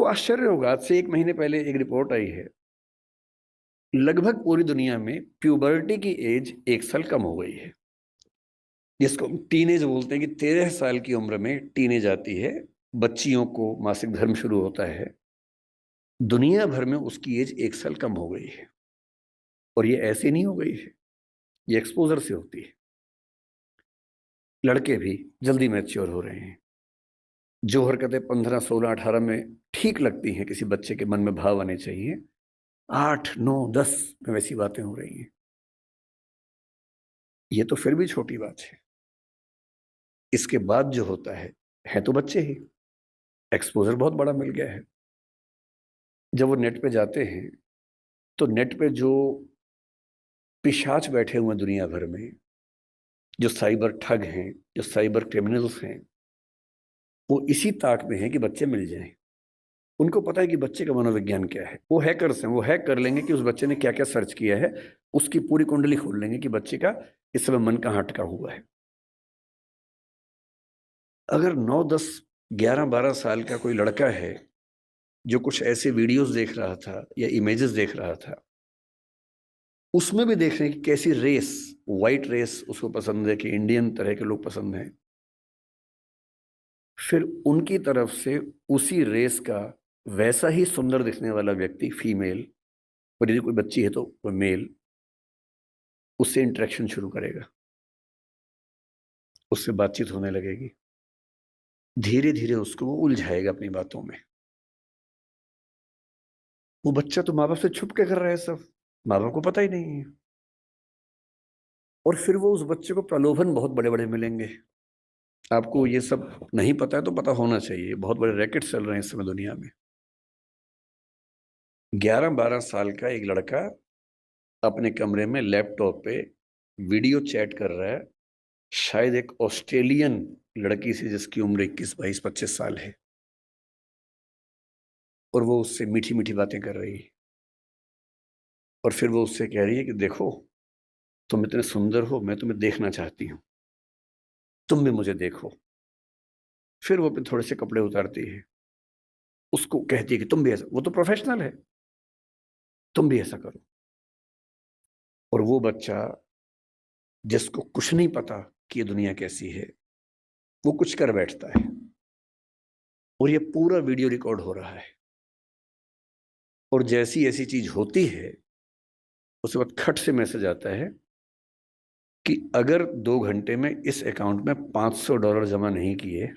आश्चर्य होगा, आज से 1 महीने पहले एक रिपोर्ट आई है, लगभग पूरी दुनिया में प्यूबर्टी की एज 1 साल कम हो गई है। जिसको हम टीनेज बोलते हैं कि 13 साल की उम्र में टीनेज आती है, बच्चियों को मासिक धर्म शुरू होता है। दुनिया भर में उसकी एज 1 साल कम हो गई है और ये ऐसे नहीं हो गई है, ये एक्सपोज़र से होती है। लड़के भी जल्दी मैच्योर हो रहे हैं। जो हरकतें 15, 16, 18 में ठीक लगती हैं, किसी बच्चे के मन में भाव आने चाहिए, 8, 9, 10 में वैसी बातें हो रही हैं। ये तो फिर भी छोटी बात है। इसके बाद जो होता है तो बच्चे ही। एक्सपोज़र बहुत बड़ा मिल गया है। जब वो नेट पे जाते हैं, तो नेट पे जो पिशाच बैठे हुए हैं दुनिया भर में, जो साइबर ठग हैं, जो साइबर क्रिमिनल्स हैं, वो इसी ताक में हैं कि बच्चे मिल जाएँ। उनको पता है कि बच्चे का मनोविज्ञान क्या है। वो हैकर्स हैं, वो हैक कर लेंगे कि उस बच्चे ने क्या-क्या सर्च किया है, उसकी पूरी कुंडली खोल लेंगे कि बच्चे का इस समय मन कहाँ अटका हुआ है। अगर 9, 10, 11, 12 साल का कोई लड़का है, जो कुछ ऐसे वीडियोज़ देख रहा था या इमेजेस देख रहा था, उसमें भी देख रहे हैं कि कैसी रेस, व्हाइट रेस उसको पसंद है कि इंडियन तरह के लोग पसंद हैं। फिर उनकी तरफ से उसी रेस का वैसा ही सुंदर दिखने वाला व्यक्ति फीमेल, और यदि कोई बच्ची है तो वो मेल, उससे इंटरेक्शन शुरू करेगा, उससे बातचीत होने लगेगी। धीरे-धीरे उसको वो उलझाएगा अपनी बातों में। वो बच्चा तो माँ-बाप से छुप के कर रहा है सब, माँ-बाप को पता ही नहीं है। और फिर वो उस बच्चे को प्रलोभन बहुत बड़े-बड़े मिलेंगे। आपको ये सब नहीं पता है तो पता होना चाहिए, बहुत बड़े रैकेट्स चल रहे हैं इस समय दुनिया में। 11-12 साल का एक लड़का अपने कमरे में लैपटॉप पे वीडियो चैट कर रहा है, शायद एक ऑस्ट्रेलियन लड़की से जिसकी उम्र 21, 22, 25 साल है, और वो उससे मीठी-मीठी बातें कर रही है। और फिर वो उससे कह रही है कि देखो, तुम इतने सुंदर हो, मैं तुम्हें देखना चाहती हूँ, तुम भी मुझे देखो। फिर वो अपने थोड़े से कपड़े उतारती है, उसको कहती है कि तुम भी ऐसा, वो तो प्रोफेशनल है, तुम भी ऐसा करो। और वो बच्चा, जिसको कुछ नहीं पता कि ये दुनिया कैसी है, वो कुछ कर बैठता है और ये पूरा वीडियो रिकॉर्ड हो रहा है। और जैसी ऐसी चीज होती है, उसके बाद खट से मैसेज आता है कि अगर 2 घंटे में इस अकाउंट में $500 जमा नहीं किए,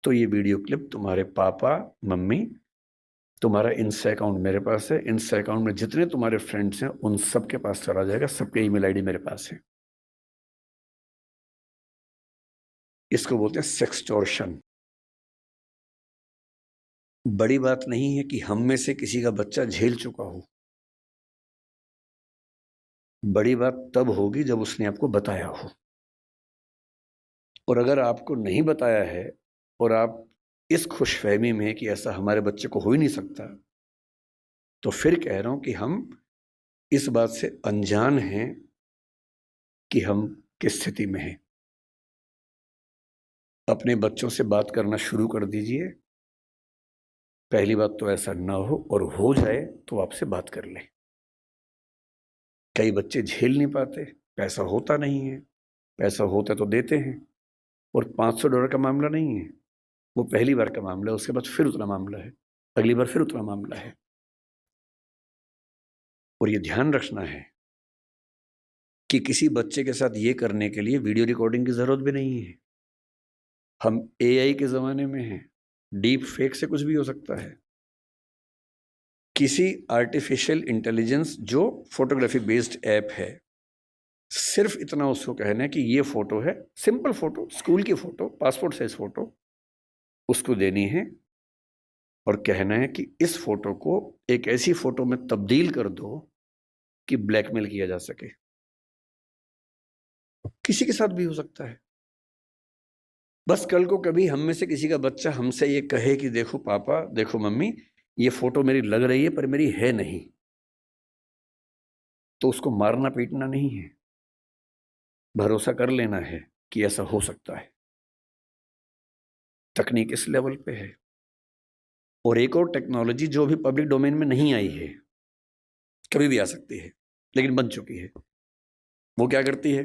तो ये वीडियो क्लिप तुम्हारे पापा, मम्मी, तुम्हारा इंस्टा अकाउंट मेरे पास है, इंस्टा अकाउंट में जितने तुम्हारे फ्रेंड्स हैं उन सबके पास चला जाएगा, सबके ईमेल आईडी मेरे पास है। इसको बोलते हैं सेक्सटॉर्शन। बड़ी बात नहीं है कि हम में से किसी का बच्चा झेल चुका हो, बड़ी बात तब होगी जब उसने आपको बताया हो। और अगर आपको नहीं बताया है और आप इस खुशफहमी में हैं कि ऐसा हमारे बच्चे को हो ही नहीं सकता, तो फिर कह रहा हूं कि हम इस बात से अनजान हैं कि हम किस स्थिति में हैं। अपने बच्चों से बात करना शुरू कर दीजिए। पहली बात तो ऐसा ना हो, और हो जाए तो आपसे बात कर लें। कई बच्चे झेल नहीं पाते, पैसा होता नहीं है, पैसा होता तो देते हैं। और $500 का मामला नहीं है, वो पहली बार का मामला है, उसके बाद फिर उतना मामला है, अगली बार फिर उतना मामला है। और ये ध्यान रखना है कि किसी बच्चे के साथ ये करने के लिए वीडियो रिकॉर्डिंग की ज़रूरत भी नहीं है। हम एआई के ज़माने में हैं, डीप फेक से कुछ भी हो सकता है। किसी आर्टिफिशियल इंटेलिजेंस जो फोटोग्राफी बेस्ड ऐप है, सिर्फ इतना उसको कहना है कि ये फ़ोटो है, सिंपल फ़ोटो, स्कूल की फ़ोटो, पासपोर्ट साइज़ फ़ोटो, उसको देनी है और कहना है कि इस फ़ोटो को एक ऐसी फ़ोटो में तब्दील कर दो कि ब्लैकमेल किया जा सके। किसी के साथ भी हो सकता है। बस कल को कभी हम में से किसी का बच्चा हमसे ये कहे कि देखो पापा, देखो मम्मी, ये फ़ोटो मेरी लग रही है पर मेरी है नहीं, तो उसको मारना-पीटना नहीं है, भरोसा कर लेना है कि ऐसा हो सकता है। तकनीक इस लेवल पे है। और एक और टेक्नोलॉजी जो भी पब्लिक डोमेन में नहीं आई है, कभी भी आ सकती है लेकिन बन चुकी है। वो क्या करती है,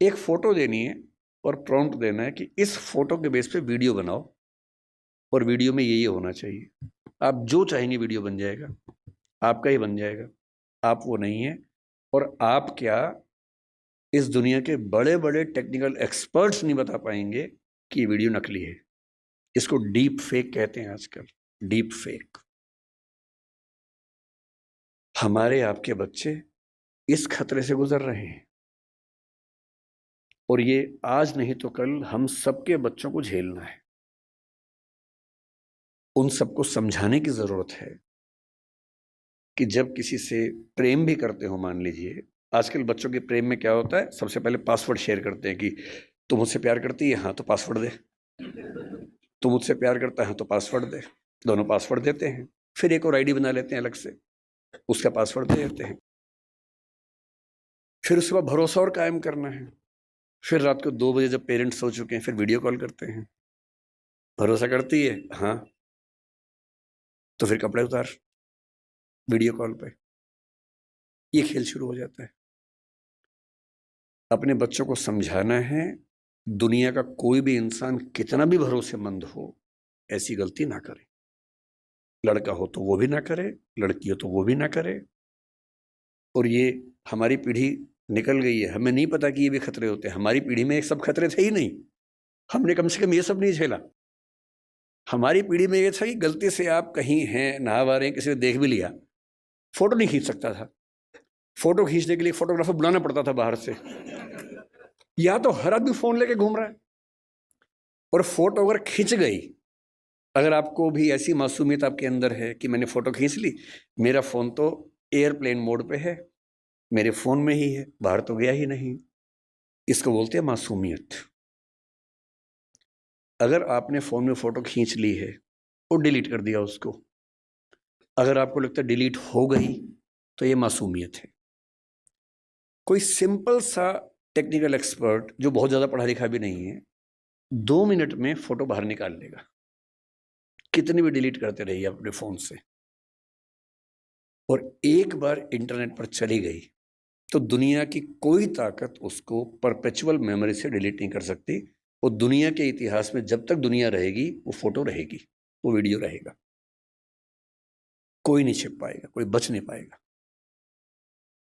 एक फोटो देनी है और प्रॉम्प्ट देना है कि इस फोटो के बेस पे वीडियो बनाओ और वीडियो में ये होना चाहिए। आप जो चाहेंगे वीडियो बन जाएगा, आपका ही बन जाएगा। आप वो नहीं है। और आप क्या, इस दुनिया के बड़े बड़े टेक्निकल एक्सपर्ट्स नहीं बता पाएंगे कि ये वीडियो नकली है। इसको डीप फेक कहते हैं आजकल, डीप फेक। हमारे आपके बच्चे इस खतरे से गुजर रहे हैं और ये आज नहीं तो कल हम सबके बच्चों को झेलना है। उन सबको समझाने की जरूरत है कि जब किसी से प्रेम भी करते हो, मान लीजिए आजकल बच्चों के प्रेम में क्या होता है, सबसे पहले पासवर्ड शेयर करते हैं कि तुम मुझसे प्यार करती है, हाँ तो पासवर्ड दे। तुम मुझसे प्यार करता है, हाँ तो पासवर्ड दे। दोनों पासवर्ड देते हैं, फिर एक और आईडी बना लेते हैं अलग से, उसका पासवर्ड दे देते हैं। फिर उसके बाद भरोसा और कायम करना है। फिर रात को 2 बजे जब पेरेंट्स सो चुके हैं, फिर वीडियो कॉल करते हैं। भरोसा करती है, हाँ तो फिर कपड़े उतार वीडियो कॉल पे। ये खेल शुरू हो जाता है। अपने बच्चों को समझाना है, दुनिया का कोई भी इंसान कितना भी भरोसेमंद हो, ऐसी गलती ना करे। लड़का हो तो वो भी ना करे, लड़की हो तो वो भी ना करे। और ये हमारी पीढ़ी निकल गई है, हमें नहीं पता कि ये भी खतरे होते हैं। हमारी पीढ़ी में ये सब खतरे थे ही नहीं, हमने कम से कम ये सब नहीं झेला। हमारी पीढ़ी में ये था कि गलती से आप कहीं हैं, नहा रहे हैं, किसी ने देख भी लिया, फोटो नहीं खींच सकता था। फोटो खींचने के लिए फोटोग्राफर बुलाना पड़ता था बाहर से, या तो हर आदमी फोन लेके घूम रहा है। और फोटो अगर खिंच गई, अगर आपको भी ऐसी मासूमियत आपके अंदर है कि मैंने फोटो खींच ली, मेरा फोन तो एयरप्लेन मोड पे है, मेरे फोन में ही है, बाहर तो गया ही नहीं, इसको बोलते हैं मासूमियत। अगर आपने फोन में फोटो खींच ली है और डिलीट कर दिया उसको, अगर आपको लगता है डिलीट हो गई, तो ये मासूमियत है। कोई सिंपल सा टेक्निकल एक्सपर्ट जो बहुत ज्यादा पढ़ा लिखा भी नहीं है, 2 मिनट में फोटो बाहर निकाल लेगा, कितनी भी डिलीट करते रहिए अपने फोन से। और एक बार इंटरनेट पर चली गई तो दुनिया की कोई ताकत उसको परपेचुअल मेमोरी से डिलीट नहीं कर सकती। वो दुनिया के इतिहास में जब तक दुनिया रहेगी, वो फोटो रहेगी, वो वीडियो रहेगा। कोई नहीं छिप पाएगा, कोई बच नहीं पाएगा।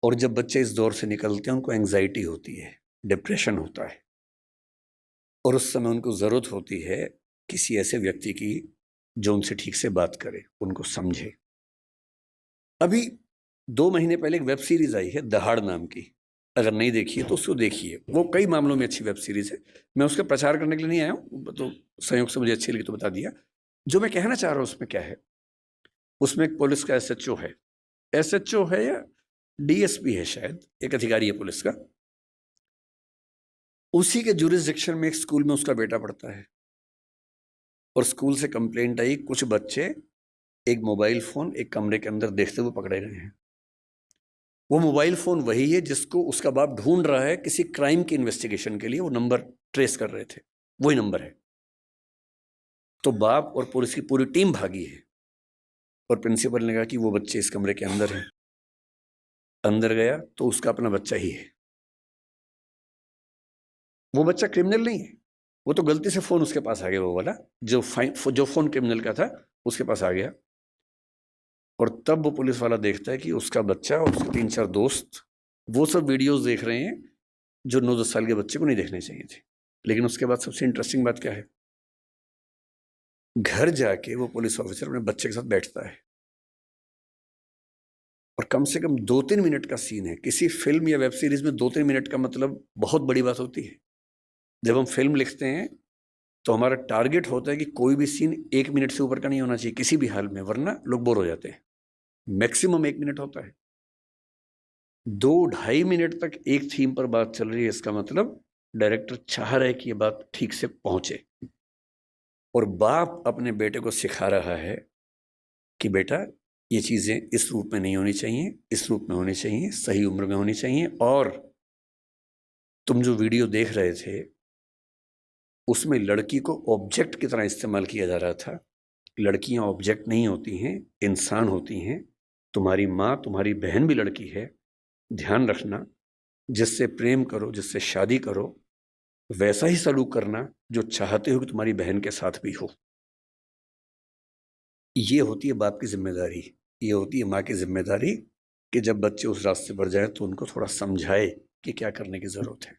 और जब बच्चे इस दौर से निकलते हैं, उनको एंग्जाइटी होती है, डिप्रेशन होता है, और उस समय उनको जरूरत होती है किसी ऐसे व्यक्ति की जो उनसे ठीक से बात करे, उनको समझे। अभी 2 महीने पहले एक वेब सीरीज आई है दहाड़ नाम की, अगर नहीं देखी है तो उसको देखिए। वो कई मामलों में अच्छी वेब सीरीज है। मैं उसका प्रचार करने के लिए नहीं आया हूँ, तो संयोग से मुझे अच्छी लगी तो बता दिया। जो मैं कहना चाह रहा हूँ उसमें क्या है, उसमें एक पुलिस का एसएचओ है, एसएचओ है या डीएसपी है शायद, एक अधिकारी है पुलिस का। उसी के जुरिस्डिक्शन में एक स्कूल में उसका बेटा पढ़ता है, और स्कूल से कंप्लेंट आई, कुछ बच्चे एक मोबाइल फोन एक कमरे के अंदर देखते हुए पकड़े गए हैं। वो मोबाइल फोन वही है जिसको उसका बाप ढूंढ रहा है किसी क्राइम की इन्वेस्टिगेशन के लिए, वो नंबर ट्रेस कर रहे थे, वही नंबर है। तो बाप और पुलिस की पूरी टीम भागी है, और प्रिंसिपल ने कहा कि वो बच्चे इस कमरे के अंदर हैं। अंदर गया तो उसका अपना बच्चा ही है। वो बच्चा क्रिमिनल नहीं है, वो तो गलती से फोन उसके पास आ गया, वो वाला जो फोन क्रिमिनल का था उसके पास आ गया। और तब वो पुलिस वाला देखता है कि उसका बच्चा और उसके 3-4 दोस्त वो सब वीडियोस देख रहे हैं जो 9-10 साल के बच्चे को नहीं देखने चाहिए थे। लेकिन उसके बाद सबसे इंटरेस्टिंग बात क्या है, घर जाके वो पुलिस ऑफिसर अपने बच्चे के साथ बैठता है, और कम से कम 2-3 मिनट का सीन है। किसी फिल्म या वेब सीरीज में 2-3 मिनट का मतलब बहुत बड़ी बात होती है। जब हम फिल्म लिखते हैं तो हमारा टारगेट होता है कि कोई भी सीन 1 मिनट से ऊपर का नहीं होना चाहिए किसी भी हाल में, वरना लोग बोर हो जाते हैं। मैक्सिमम 1 मिनट होता है। 2-2.5 मिनट तक एक थीम पर बात चल रही है, इसका मतलब डायरेक्टर चाह रहा है कि ये बात ठीक से पहुंचे। और बाप अपने बेटे को सिखा रहा है कि बेटा ये चीजें इस रूप में नहीं होनी चाहिए, इस रूप में होनी चाहिए, सही उम्र में होनी चाहिए। और तुम जो वीडियो देख रहे थे उसमें लड़की को ऑब्जेक्ट की तरह इस्तेमाल किया जा रहा था, लड़कियां ऑब्जेक्ट नहीं होती हैं, इंसान होती हैं। तुम्हारी माँ, तुम्हारी बहन भी लड़की है। ध्यान रखना, जिससे प्रेम करो, जिससे शादी करो, वैसा ही सलूक करना जो चाहते हो कि तुम्हारी बहन के साथ भी हो। ये होती है बाप की जिम्मेदारी, ये होती है माँ की जिम्मेदारी कि जब बच्चे उस रास्ते पर जाए तो उनको थोड़ा समझाए कि क्या करने की जरूरत है।